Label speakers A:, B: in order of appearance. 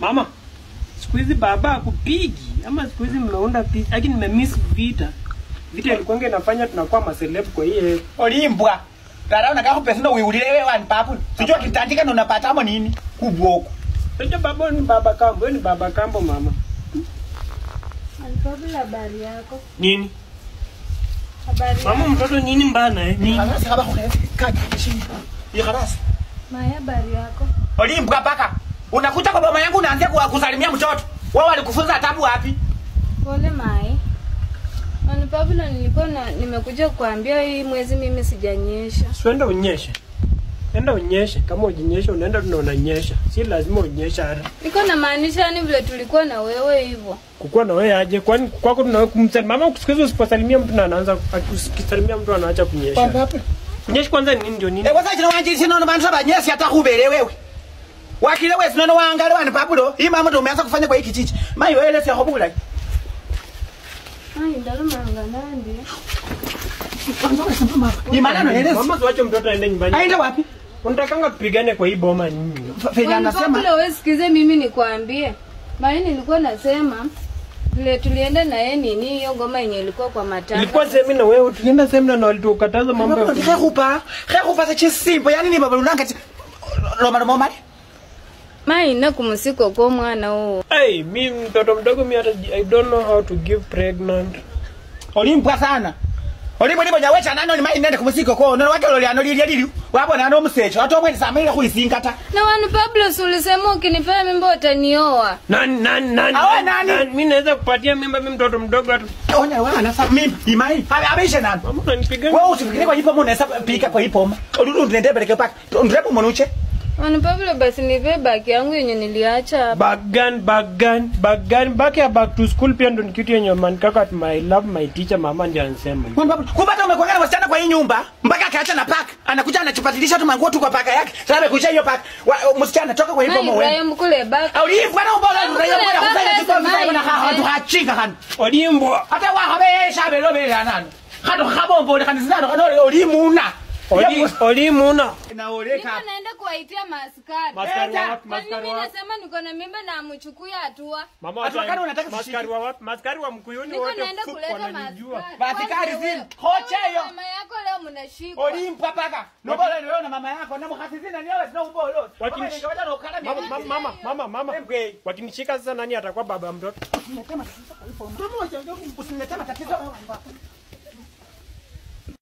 A: Mama, siku hizi baba akupigi ama siku hizi mmeunda peace, lakini nimemiss vita. Vita ilikuwa inafanya tunakuwa maceleb kwa hiyo.
B: Olimbwa. Tara unataka pesa ndo uiulile wewe one papu. Sijua kitandika ndo unapata ama nini? Kubwoko.
A: Sio baba ni baba kambo, ni baba kambo mama.
C: Alipabula habari yako.
A: Nini?
C: Habari.
A: Mama mtoto nini mbana Nini?
B: Harasi kama kuna kadi chini. Ni harasi.
C: Maya habari yako.
B: Olimbwa paka. Unakuja kwa mama yangu unaanza kusalimia mtoto. Wao walikufunza adabu wapi?
C: Pole Mai. Alipabula nilikuwa nimekuja kukuambia hii mwezi mimi sijanyesha.
A: Swenda unyeshe. Enda unyeshe, kama ujinyesha unaenda tunaonyesha. Si lazima unyesha hata.
C: Niko na maanisha yani vile tulikuwa na wewe hivyo.
A: Kukua na wewe aje? Kwani kwako tunawe kumsalimia mama ukisikiza usiposalimia mtu na anaanza akisalimia mtu anaacha kunyesha.
B: Papa.
A: Kunyesha kwanza ni nini ndio nini?
B: Wasa chino wanjiri sino bantu abanyesi hata kubele wewe. Wakile wewe sino wangale wana papulo. Hii mama ndo umeanza kufanya kwa hiki chichi. Mai wewe sio hobula.
C: Ai ndalo manganandi.
B: Ni maneno eleza.
A: Mama tuache mtoto aende nyumbani.
B: Aende wapi?
A: Unatakanga tupigane kwa hii boma nini?
B: Fenya anasema.
C: Wewe sikize mimi nikwambie. Mai nilikuwa nasema vile tulienda na yeye nini hiyo ngoma yenye ilikuwa kwa matanga.
A: Ilikuwa semina wewe tulienda semina na walitukataza mambo ya
B: Khakupa za chisimpo yani ni baba unanga Roma mama.
C: Mai na kumusiko kwa mwana huo.
A: Hey, mimi mtoto mdogo mimi hata I don't know how to give pregnant.
B: Olimpwa sana. Olimpwa ni bonya wecha nano ni mai nende kumusiko kwa nano wake loliano lili. Wapo na ndo msecho. Watu wamwe samira kuisingata.
C: Na wanu Pablo ulisema ukinipea mimba utaniooa.
A: Nani? Mimi naweza kupatia mimba mimi mtoto mdogo hata.
B: Onya wewe anasa mimi imai. Ameisha nani?
A: Mama unanipiga.
B: Wewe usifikiri kwa hipo mbona pika kwa hipo. Odudu ndende peleke paka. Ndrepo mwanuche.
C: Wanu Pablo basi nipe baki yangu yenye niliacha hapa.
A: Bagan back ya back to school pia ndo nikitu yenye man kaka at my love my teacher mama ndiye anasema.
B: Kupata umekwangana wasichana kwa hii nyumba mpaka akaacha na paka. Anakuja anachupatilisha tu manguo tu kwa paka yake. Sasa amekuja hiyo paka. Msichana toka kwa hiyo mwe.
C: Wewe mkule baki.
B: Olimbwa na ubora raia bora kufanya kitu na watu hachinga kan.
A: Olimbwa.
B: Hata wa habe shabe lobe ya nani. Hado khabombo kan zinado kan olimuna.
A: Olimuna.
B: Naoleka.
C: Mimi naenda kuwaitia maaskari. Mimi nasema niko na mimba na amchukue hatua.
A: Mama
B: atakana unataka
A: maskari wa wapi? Maskari wa Mkuyuni wote wananijua.
B: Maskari zini. Hocheyo.
C: Mama yako leo mnashika.
B: Olimpa paka. Nobole wewe na mama yako na mkhasizina ni wewe sina ubolo.
A: Mama. Wakinishika sasa nani atakuwa baba mtoto?
B: Mama wacha usinilete matatizo.